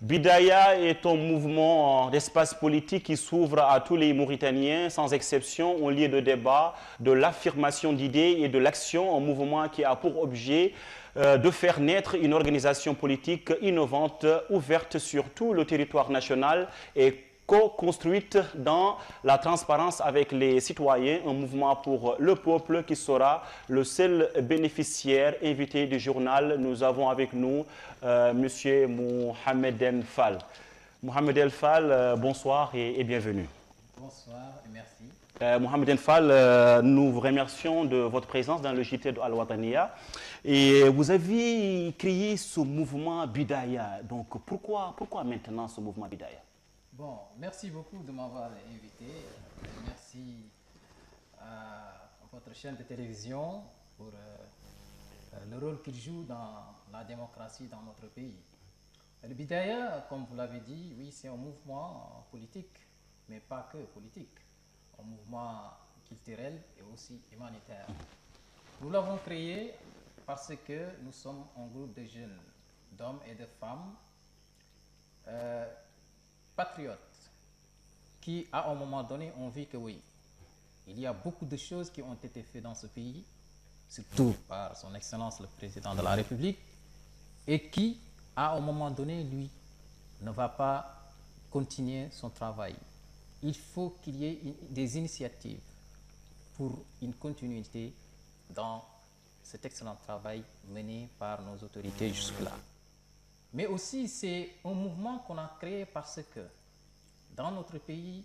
Bidaya est un mouvement d'espace politique qui s'ouvre à tous les Mauritaniens, sans exception, un lieu de débat, de l'affirmation d'idées et de l'action, un mouvement qui a pour objet de faire naître une organisation politique innovante, ouverte sur tout le territoire national et co-construite dans la transparence avec les citoyens, un mouvement pour le peuple qui sera le seul bénéficiaire invité du journal. Nous avons avec nous M. Mohamed El Fall. Mohamed El Fall, bonsoir et bienvenue. Bonsoir et merci. Mohamed El Fall, nous vous remercions de votre présence dans le JT de Al-Wataniya. Et vous avez créé ce mouvement Bidaya. Donc pourquoi maintenant ce mouvement Bidaya? Bon, merci beaucoup de m'avoir invité. Merci à votre chaîne de télévision pour le rôle qu'il joue dans la démocratie dans notre pays. Le Bidaya, comme vous l'avez dit, oui, c'est un mouvement politique, mais pas que politique. Un mouvement culturel et aussi humanitaire. Nous l'avons créé parce que nous sommes un groupe de jeunes, d'hommes et de femmes, patriotes, qui à un moment donné ont vu que oui, il y a beaucoup de choses qui ont été faites dans ce pays, surtout par son Excellence le Président de la République, et qui à un moment donné, lui, ne va pas continuer son travail. Il faut qu'il y ait des initiatives pour une continuité dans cet excellent travail mené par nos autorités jusque-là. Mais aussi, c'est un mouvement qu'on a créé parce que dans notre pays,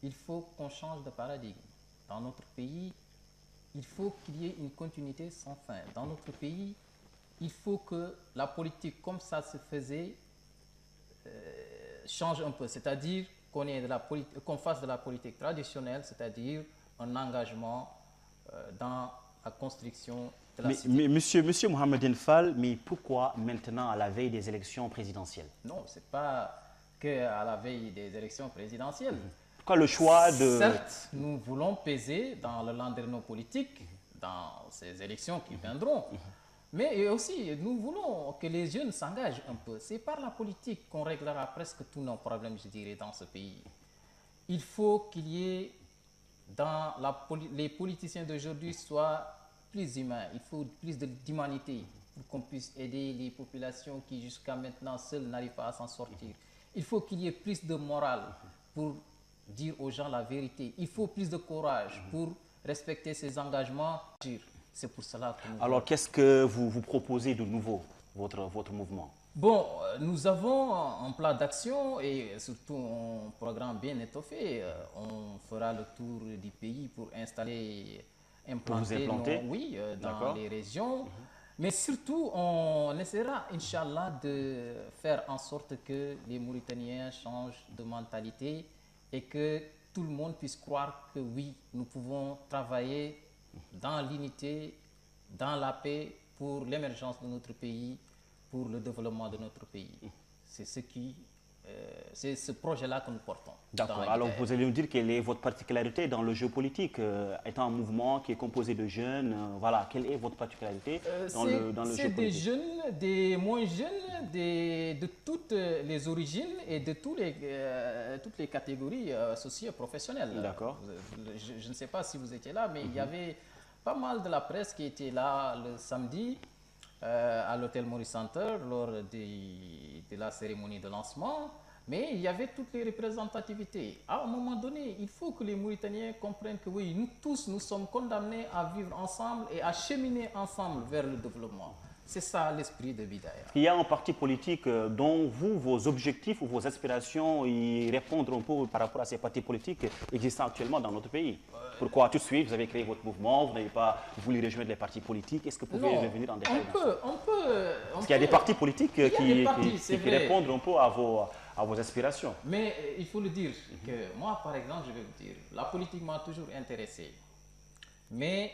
il faut qu'on change de paradigme. Dans notre pays, il faut qu'il y ait une continuité sans fin. Dans notre pays, il faut que la politique, comme ça se faisait, change un peu. C'est-à-dire qu'on fasse de la politique traditionnelle, c'est-à-dire un engagement dans la construction de la cité. Mais monsieur Mohamed El Fall, mais pourquoi maintenant à la veille des élections présidentielles? Non, ce n'est pas qu'à la veille des élections présidentielles. Pourquoi le choix de... Certes, nous voulons peser dans le landerneau politique, dans ces élections qui viendront. Mais aussi, nous voulons que les jeunes s'engagent un peu. C'est par la politique qu'on réglera presque tous nos problèmes, je dirais, dans ce pays. Il faut qu'il y ait, les politiciens d'aujourd'hui soient plus humains. Il faut plus d'humanité pour qu'on puisse aider les populations qui jusqu'à maintenant seules n'arrivent pas à s'en sortir. Il faut qu'il y ait plus de morale pour dire aux gens la vérité. Il faut plus de courage pour respecter ses engagements. C'est pour cela que nous... Alors, qu'est-ce que vous proposez de nouveau, votre mouvement? Bon, nous avons un plan d'action et surtout un programme bien étoffé. On fera le tour du pays pour implanter dans les régions. Mais surtout, on essaiera, Inch'Allah, de faire en sorte que les Mauritaniens changent de mentalité et que tout le monde puisse croire que oui, nous pouvons travailler dans l'unité, dans la paix, pour l'émergence de notre pays, pour le développement de notre pays. C'est ce projet-là que nous portons. D'accord. Alors, vous allez nous dire quelle est votre particularité dans le jeu politique, étant un mouvement qui est composé de jeunes, voilà, quelle est votre particularité dans le jeu politique? C'est des jeunes, des moins jeunes, de toutes les origines et de toutes les catégories socio-professionnelles. D'accord. Je ne sais pas si vous étiez là, mais il y avait pas mal de la presse qui était là le samedi à l'hôtel Maurice Center lors de la cérémonie de lancement. Mais il y avait toutes les représentativités. À un moment donné, il faut que les Mauritaniens comprennent que oui, nous tous, nous sommes condamnés à vivre ensemble et à cheminer ensemble vers le développement. C'est ça l'esprit de Bidaya. Il y a un parti politique dont vos objectifs ou vos aspirations y répondent un peu par rapport à ces partis politiques existants actuellement dans notre pays. Pourquoi tout de suite vous avez créé votre mouvement, vous n'avez pas voulu rejoindre les partis politiques? Est-ce que vous pouvez revenir en détail? Parce qu'il y a des partis politiques qui répondent un peu à vos aspirations. Mais il faut le dire que moi, par exemple, je vais vous dire, la politique m'a toujours intéressé. Mais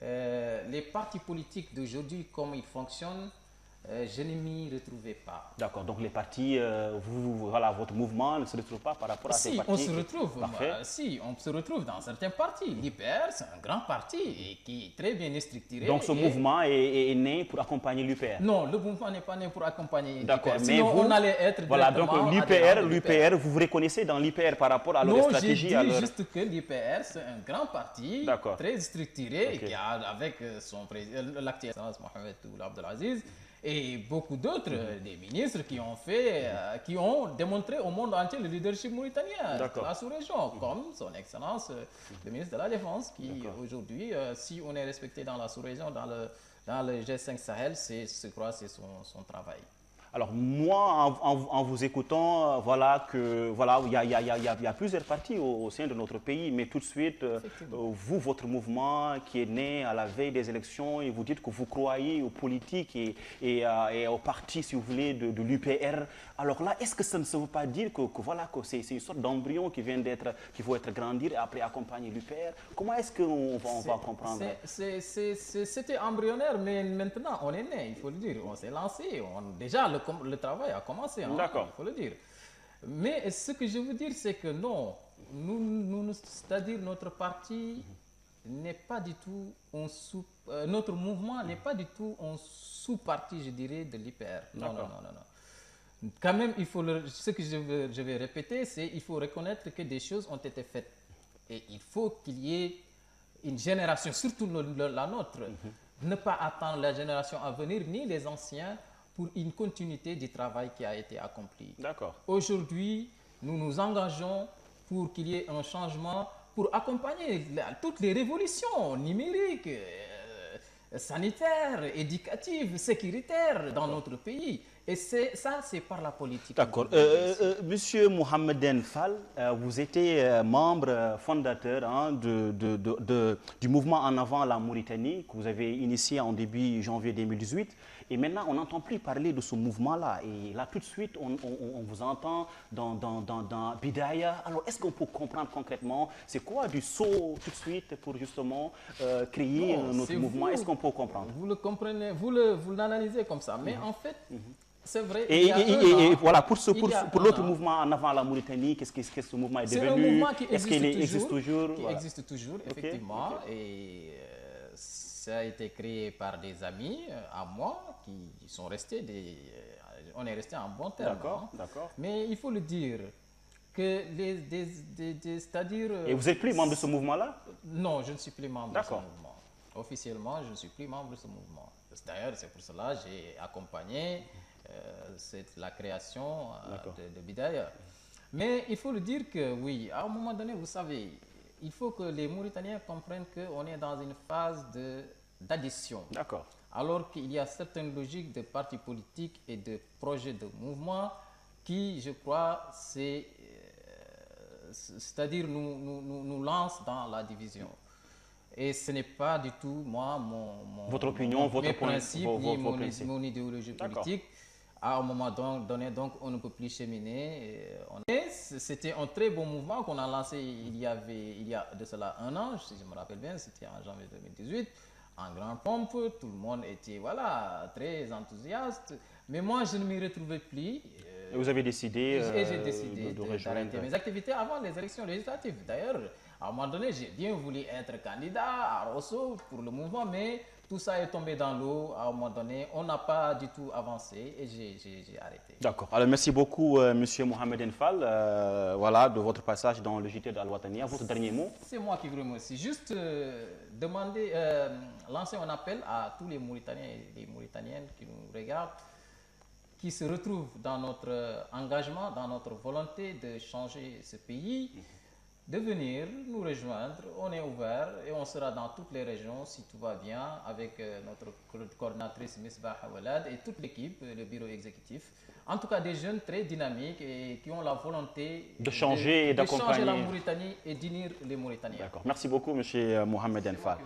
les partis politiques d'aujourd'hui, comme ils fonctionnent, je ne m'y retrouvais pas. D'accord, donc les partis, voilà, votre mouvement ne se retrouve pas par rapport à ces partis. On se retrouve. Parfait. On se retrouve dans certains partis. L'IPR, c'est un grand parti et qui est très bien structuré. Donc ce mouvement est né pour accompagner l'UPR? Non, le mouvement n'est pas né pour accompagner l'IPR. D'accord, mais sinon on allait être voilà, donc l'UPR, vous vous reconnaissez dans l'IPR par rapport à leur stratégie? Non, j'ai dit juste que l'IPR, c'est un grand parti, très structuré, qui a, avec son président, l'actuel Mohamed Ould Abdelaziz, et beaucoup d'autres, des ministres qui ont démontré au monde entier le leadership mauritanien de la sous-région, comme son Excellence le ministre de la Défense, qui aujourd'hui, si on est respecté dans la sous-région, dans le G5 Sahel, je crois que c'est son travail. Alors moi, en vous écoutant, voilà il y a plusieurs partis au sein de notre pays, mais tout de suite, vous, votre mouvement qui est né à la veille des élections, et vous dites que vous croyez aux politiques et aux partis, si vous voulez, de l'UPR. Alors là, est-ce que ça ne veut pas dire que c'est une sorte d'embryon qui faut être grandir et après accompagner l'UPR? Comment est-ce qu'on va comprendre? C'était embryonnaire, mais maintenant on est né, il faut le dire, on s'est lancé, déjà le travail a commencé, hein, il faut le dire. Mais ce que je veux dire, c'est que non, c'est-à-dire notre parti n'est pas du tout notre mouvement n'est pas du tout un sous-parti, je dirais, de l'IPR. Non. Quand même, ce que je vais répéter, c'est qu'il faut reconnaître que des choses ont été faites. Et il faut qu'il y ait une génération, surtout la nôtre, ne pas attendre la génération à venir, ni les anciens, pour une continuité du travail qui a été accompli. D'accord. Aujourd'hui, nous nous engageons pour qu'il y ait un changement, pour accompagner toutes les révolutions numériques, sanitaires, éducatives, sécuritaires dans notre pays. Et ça, c'est par la politique. D'accord. Monsieur Mohamed Fall, vous étiez membre fondateur du mouvement En avant la Mauritanie que vous avez initié en début janvier 2018. Et maintenant, on n'entend plus parler de ce mouvement-là. Et là, tout de suite, on vous entend dans Bidaya. Alors, est-ce qu'on peut comprendre concrètement, c'est quoi du saut tout de suite pour justement créer notre mouvement? Est-ce qu'on peut comprendre? Vous le comprenez, vous l'analysez comme ça. Mais en fait, c'est vrai. Et voilà, pour l'autre mouvement En avant la Mauritanie, qu'est-ce que ce mouvement est devenu? C'est un mouvement qui existe toujours? Qui existe toujours, effectivement. Et ça a été créé par des amis à moi qui sont restés on est resté en bon terme. D'accord. Mais il faut le dire que c'est-à-dire. Et vous n'êtes plus membre de ce mouvement-là? Non, je ne suis plus membre de ce mouvement. Officiellement, je ne suis plus membre de ce mouvement. D'ailleurs, c'est pour cela que j'ai accompagné la création de Bidaya. Mais il faut le dire que oui, à un moment donné, vous savez, il faut que les Mauritaniens comprennent qu'on est dans une phase d'addition. D'accord. Alors qu'il y a certaines logiques de partis politiques et de projets de mouvement qui, je crois, c'est-à-dire nous lancent dans la division. Et ce n'est pas du tout, moi, votre opinion, votre principe, ni mon idéologie politique. À un moment donné, donc, on ne peut plus cheminer. C'était un très bon mouvement qu'on a lancé il y a de cela un an, si je me rappelle bien, c'était en janvier 2018, en grande pompe. Tout le monde était très enthousiaste. Mais moi, je ne m'y retrouvais plus. Et vous avez décidé j'ai décidé d'arrêter mes activités avant les élections législatives. D'ailleurs, à un moment donné, j'ai bien voulu être candidat à Rosso pour le mouvement, mais tout ça est tombé dans l'eau. À un moment donné, on n'a pas du tout avancé et j'ai arrêté. D'accord. Alors, merci beaucoup, Monsieur Mohamed Fall, de votre passage dans le JT d'Al-Watania. Votre dernier mot? C'est moi qui vous remercie. Juste lancer un appel à tous les Mauritaniens et les Mauritaniennes qui nous regardent, qui se retrouvent dans notre engagement, dans notre volonté de changer ce pays, de venir nous rejoindre. On est ouvert et on sera dans toutes les régions si tout va bien avec notre coordinatrice Misbah Hawalad et toute l'équipe, le bureau exécutif. En tout cas, des jeunes très dynamiques et qui ont la volonté de changer et d'accompagner la Mauritanie et d'unir les Mauritaniens. D'accord. Merci beaucoup, M. Mohamed Fall.